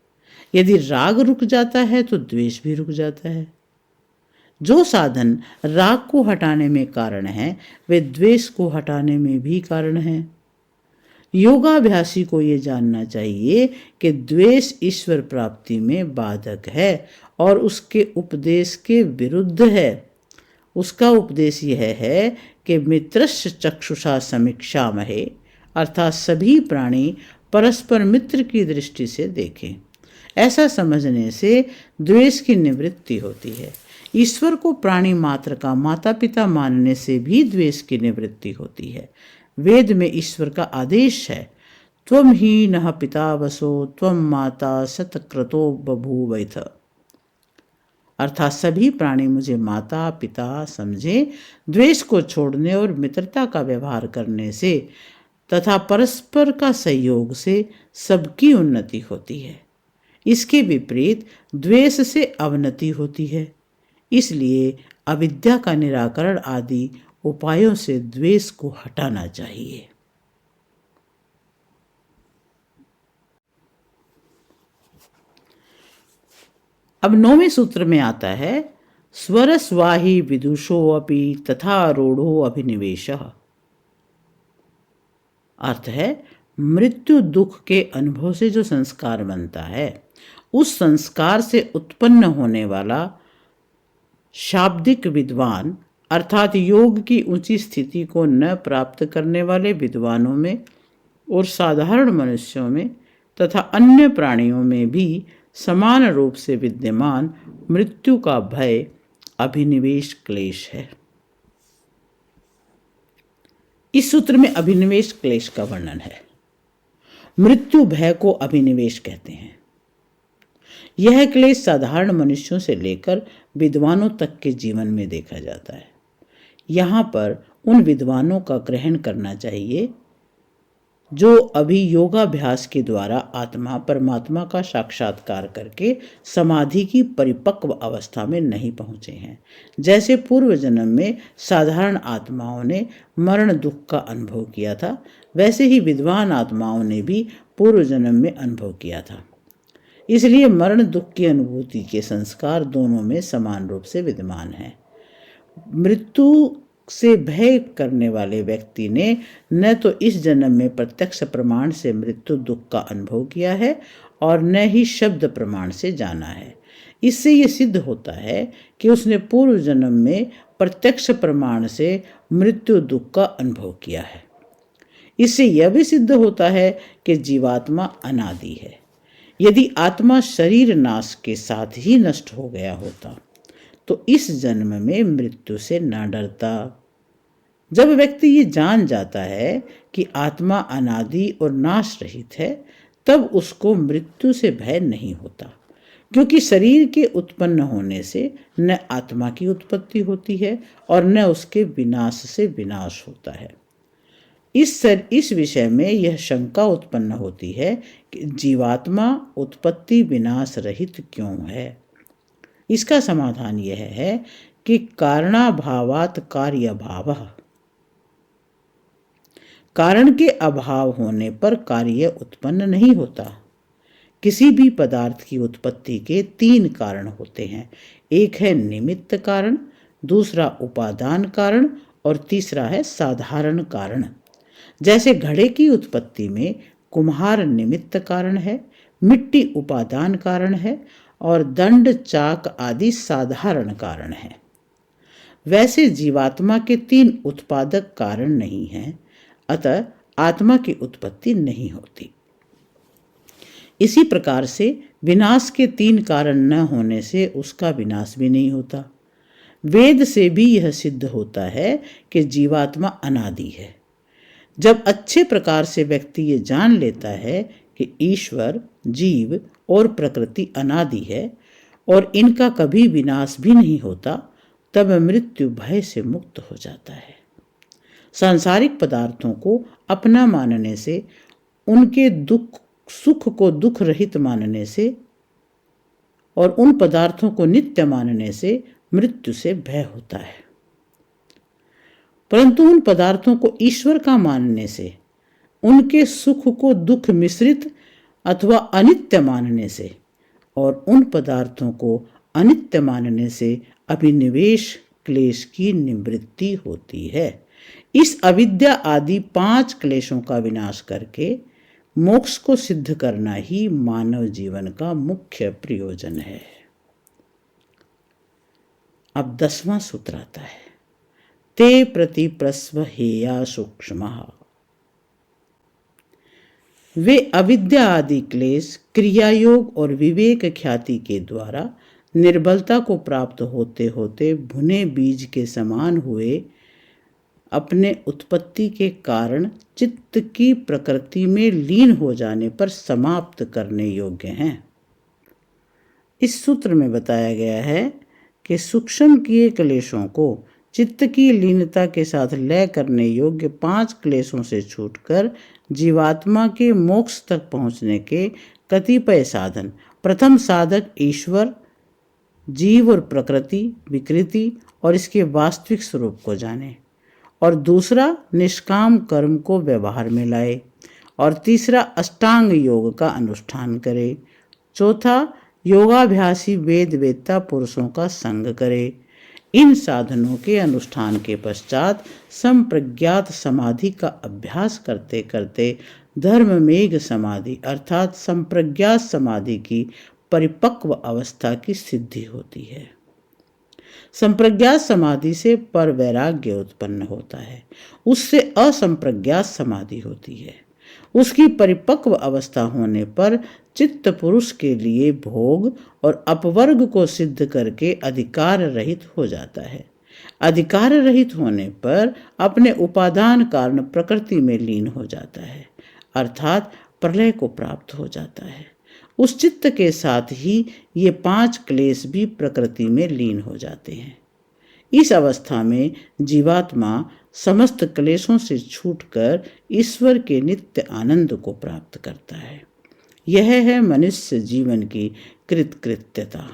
यदि राग रुक जाता है तो द्वेष भी रुक जाता है। जो साधन राग को हटाने में कारण है, वे द्वेष को हटाने में भी कारण हैं। योगाभ्यासी को ये जानना चाहिए कि द्वेष ईश्वर प्राप्ति में बाधक है और उसके उपदेश के विरुद्ध है। उसका उपदेश यह है कि मित्रस्य चक्षुषा समीक्षामहे, अर्थात सभी प्राणी परस्पर मित्र की दृष्टि से देखें। ऐसा समझने से द्वेष की निवृत्ति होती है। ईश्वर को प्राणी मात्र का माता पिता मानने से भी द्वेष की निवृत्ति होती है। वेद में ईश्वर का आदेश है, त्वं ही नः पिता वसो त्वं माता सतक्रतो बभूवैथ, अर्थात सभी प्राणी मुझे माता पिता समझे। द्वेष को छोड़ने और मित्रता का व्यवहार करने से तथा परस्पर का सहयोग से सबकी उन्नति होती है। इसके विपरीत द्वेष से अवनति होती है। इसलिए अविद्या का निराकरण आदि उपायों से द्वेष को हटाना चाहिए। अब 9वें सूत्र में आता है, स्वरस्वाही विदुषो अपि तथा रूढ़ो अभिनिवेशः, अर्थ है मृत्यु दुख के अनुभव से जो संस्कार बनता है, उस संस्कार से उत्पन्न होने वाला शाब्दिक विद्वान, अर्थात योग की ऊंची स्थिति को न प्राप्त करने वाले विद्वानों में और साधारण मनुष्यों में तथा अन्य प्राणियों में भी समान रूप से विद्यमान मृत्यु का भय अभिनिवेश क्लेश है। इस सूत्र में अभिनिवेश क्लेश का वर्णन है। मृत्यु भय को अभिनिवेश कहते हैं। यह क्लेश साधारण मनुष्यों से लेकर विद्वानों तक के जीवन में देखा जाता है। यहाँ पर उन विद्वानों का ग्रहण करना चाहिए जो अभी योगाभ्यास के द्वारा आत्मा परमात्मा का साक्षात्कार करके समाधि की परिपक्व अवस्था में नहीं पहुँचे हैं। जैसे पूर्व जन्म में साधारण आत्माओं ने मरण दुख का अनुभव किया था, वैसे ही विद्वान आत्माओं ने भी पूर्व जन्म में अनुभव किया था। इसलिए मरण दुख की अनुभूति के संस्कार दोनों में समान रूप से विद्यमान हैं। मृत्यु से भय करने वाले व्यक्ति ने न तो इस जन्म में प्रत्यक्ष प्रमाण से मृत्यु दुख का अनुभव किया है और न ही शब्द प्रमाण से जाना है। इससे ये सिद्ध होता है कि उसने पूर्व जन्म में प्रत्यक्ष प्रमाण से मृत्यु दुख का अनुभव किया है। इससे यह भी सिद्ध होता है कि जीवात्मा अनादि है। यदि आत्मा शरीर नाश के साथ ही नष्ट हो गया होता तो इस जन्म में मृत्यु से न डरता। जब व्यक्ति ये जान जाता है कि आत्मा अनादि और नाश रहित है, तब उसको मृत्यु से भय नहीं होता, क्योंकि शरीर के उत्पन्न होने से न आत्मा की उत्पत्ति होती है और न उसके विनाश से विनाश होता है। इस विषय में यह शंका उत्पन्न होती है कि जीवात्मा उत्पत्ति विनाश रहित क्यों है। इसका समाधान यह है कि कारणाभावात् कार्यभावः, कारण के अभाव होने पर कार्य उत्पन्न नहीं होता। किसी भी पदार्थ की उत्पत्ति के 3 कारण होते हैं। एक है निमित्त कारण, दूसरा उपादान कारण और तीसरा है साधारण कारण। जैसे घड़े की उत्पत्ति में कुम्हार निमित्त कारण है, मिट्टी उपादान कारण है और दंड चाक आदि साधारण कारण है। वैसे जीवात्मा के 3 उत्पादक कारण नहीं हैं, अतः आत्मा की उत्पत्ति नहीं होती। इसी प्रकार से विनाश के 3 कारण न होने से उसका विनाश भी नहीं होता। वेद से भी यह सिद्ध होता है कि जीवात्मा अनादि है। जब अच्छे प्रकार से व्यक्ति ये जान लेता है कि ईश्वर, जीव और प्रकृति अनादि है और इनका कभी विनाश भी नहीं होता, तब मृत्यु भय से मुक्त हो जाता है। सांसारिक पदार्थों को अपना मानने से, उनके सुख को दुख रहित मानने से और उन पदार्थों को नित्य मानने से मृत्यु से भय होता है। परंतु उन पदार्थों को ईश्वर का मानने से, उनके सुख को दुख मिश्रित अथवा अनित्य मानने से और उन पदार्थों को अनित्य मानने से अभिनिवेश क्लेश की निवृत्ति होती है। इस अविद्या आदि 5 क्लेशों का विनाश करके मोक्ष को सिद्ध करना ही मानव जीवन का मुख्य प्रयोजन है। अब 10वां सूत्र आता है, ते प्रति प्रस्व हेया सूक्ष्मः। वे अविद्या आदि क्लेश क्रियायोग और विवेक ख्याति के द्वारा निर्बलता को प्राप्त होते होते भुने बीज के समान हुए अपने उत्पत्ति के कारण चित्त की प्रकृति में लीन हो जाने पर समाप्त करने योग्य हैं। इस सूत्र में बताया गया है कि सूक्ष्म किए क्लेशों को चित्त की लीनता के साथ लय करने योग्य 5 क्लेशों से छूटकर जीवात्मा के मोक्ष तक पहुँचने के कतिपय साधन। प्रथम साधक ईश्वर, जीव और प्रकृति, विकृति और इसके वास्तविक स्वरूप को जाने, और दूसरा निष्काम कर्म को व्यवहार में लाए, और तीसरा अष्टांग योग का अनुष्ठान करे, चौथा योगाभ्यासी वेद वेत्ता पुरुषों का संग करे। इन साधनों के अनुष्ठान के पश्चात संप्रज्ञात समाधि का अभ्यास करते करते धर्ममेघ समाधि अर्थात संप्रज्ञात समाधि की परिपक्व अवस्था की सिद्धि होती है। संप्रज्ञात समाधि से पर वैराग्य उत्पन्न होता है, उससे असंप्रज्ञात समाधि होती है। उसकी परिपक्व अवस्था होने पर चित्त पुरुष के लिए भोग और अपवर्ग को सिद्ध करके अधिकार रहित हो जाता है। अधिकार रहित होने पर अपने उपादान कारण प्रकृति में लीन हो जाता है, अर्थात प्रलय को प्राप्त हो जाता है। उस चित्त के साथ ही ये 5 क्लेश भी प्रकृति में लीन हो जाते हैं। इस अवस्था में जीवात्मा समस्त क्लेशों से छूटकर ईश्वर के नित्य आनंद को प्राप्त करता है। यह है मनुष्य जीवन की कृतकृत्यता।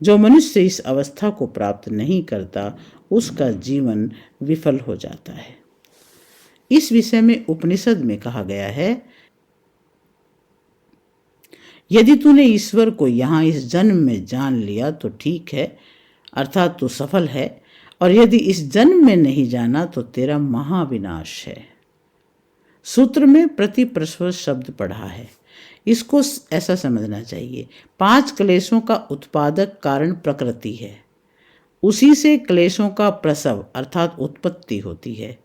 जो मनुष्य इस अवस्था को प्राप्त नहीं करता, उसका जीवन विफल हो जाता है। इस विषय में उपनिषद में कहा गया है, यदि तूने ईश्वर को यहाँ इस जन्म में जान लिया तो ठीक है, अर्थात तू सफल है, और यदि इस जन्म में नहीं जाना तो तेरा महाविनाश है। सूत्र में प्रतिप्रस्व शब्द पढ़ा है, इसको ऐसा समझना चाहिए, 5 क्लेशों का उत्पादक कारण प्रकृति है, उसी से क्लेशों का प्रसव अर्थात उत्पत्ति होती है।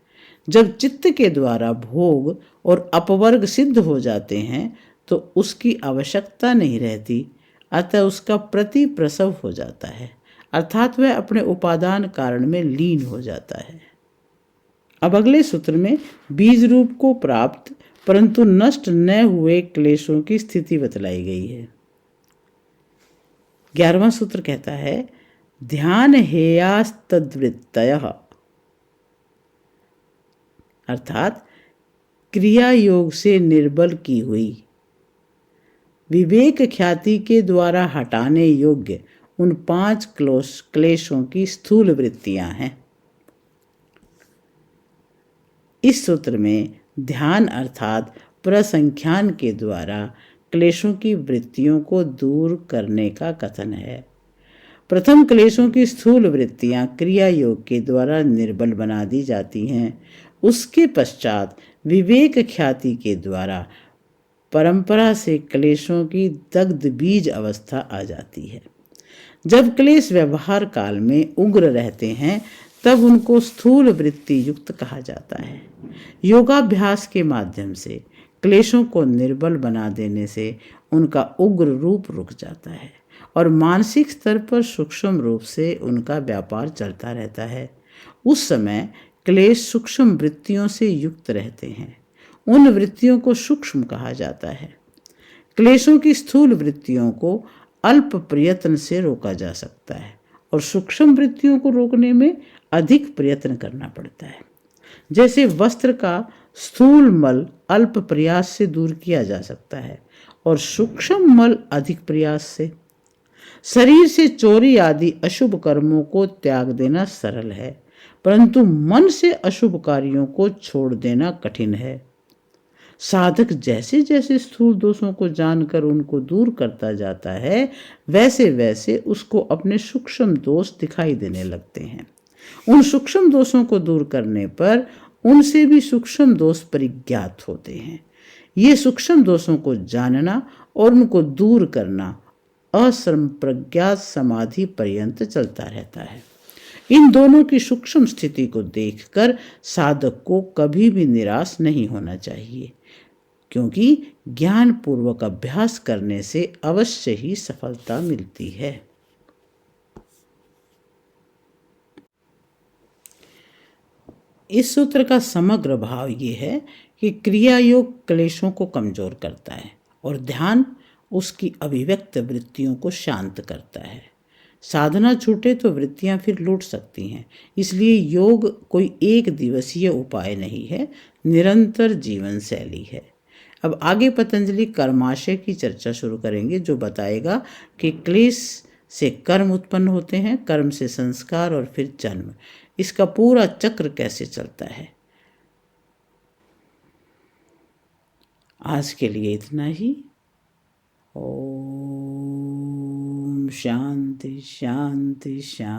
जब चित्त के द्वारा भोग और अपवर्ग सिद्ध हो जाते हैं तो उसकी आवश्यकता नहीं रहती, अतः उसका प्रतिप्रसव हो जाता है, अर्थात वह अपने उपादान कारण में लीन हो जाता है। अब अगले सूत्र में बीज रूप को प्राप्त परंतु नष्ट न हुए क्लेशों की स्थिति बतलाई गई है। 11वां सूत्र कहता है ध्यान हेयास्तद्वृत्तयः, अर्थात क्रिया योग से निर्बल की हुई विवेक ख्याति के द्वारा हटाने योग्य उन 5 क्लेशों की स्थूल वृत्तियां हैं। इस सूत्र में ध्यान अर्थात प्रसंख्यान के द्वारा क्लेशों की वृत्तियों को दूर करने का कथन है। प्रथम क्लेशों की स्थूल वृत्तियां क्रिया योग के द्वारा निर्बल बना दी जाती हैं। उसके पश्चात विवेक ख्याति के द्वारा परंपरा से क्लेशों की दग्ध बीज अवस्था आ जाती है। जब क्लेश व्यवहार काल में उग्र रहते हैं तब उनको स्थूल वृत्ति युक्त कहा जाता है। योगाभ्यास के माध्यम से क्लेशों को निर्बल बना देने से उनका उग्र रूप रुक जाता है और मानसिक स्तर पर सूक्ष्म रूप से उनका व्यापार चलता रहता है। उस समय क्लेश सूक्ष्म वृत्तियों से युक्त रहते हैं। उन वृत्तियों को सूक्ष्म कहा जाता है। क्लेशों की स्थूल वृत्तियों को अल्प प्रयत्न से रोका जा सकता है और सूक्ष्म वृत्तियों को रोकने में अधिक प्रयत्न करना पड़ता है। जैसे वस्त्र का स्थूल मल अल्प प्रयास से दूर किया जा सकता है और सूक्ष्म मल अधिक प्रयास से। शरीर से चोरी आदि अशुभ कर्मों को त्याग देना सरल है, परंतु मन से अशुभ कार्यों को छोड़ देना कठिन है। साधक जैसे जैसे स्थूल दोषों को जानकर उनको दूर करता जाता है वैसे वैसे उसको अपने सूक्ष्म दोष दिखाई देने लगते हैं। उन सूक्ष्म दोषों को दूर करने पर उनसे भी सूक्ष्म दोष परिज्ञात होते हैं। ये सूक्ष्म दोषों को जानना और उनको दूर करना असंप्रज्ञात समाधि पर्यंत चलता रहता है। इन दोनों की सूक्ष्म स्थिति को देखकर साधक को कभी भी निराश नहीं होना चाहिए, क्योंकि ज्ञान पूर्वक अभ्यास करने से अवश्य ही सफलता मिलती है। इस सूत्र का समग्र भाव ये है कि क्रिया योग क्लेशों को कमजोर करता है और ध्यान उसकी अभिव्यक्त वृत्तियों को शांत करता है। साधना छूटे तो वृत्तियां फिर लूट सकती हैं। इसलिए योग कोई एक दिवसीय उपाय नहीं है, निरंतर जीवन शैली है। अब आगे पतंजलि कर्माशय की चर्चा शुरू करेंगे, जो बताएगा कि क्लेश से कर्म उत्पन्न होते हैं, कर्म से संस्कार और फिर जन्म। इसका पूरा चक्र कैसे चलता है। आज के लिए इतना ही। ओम शांति शांति शांति।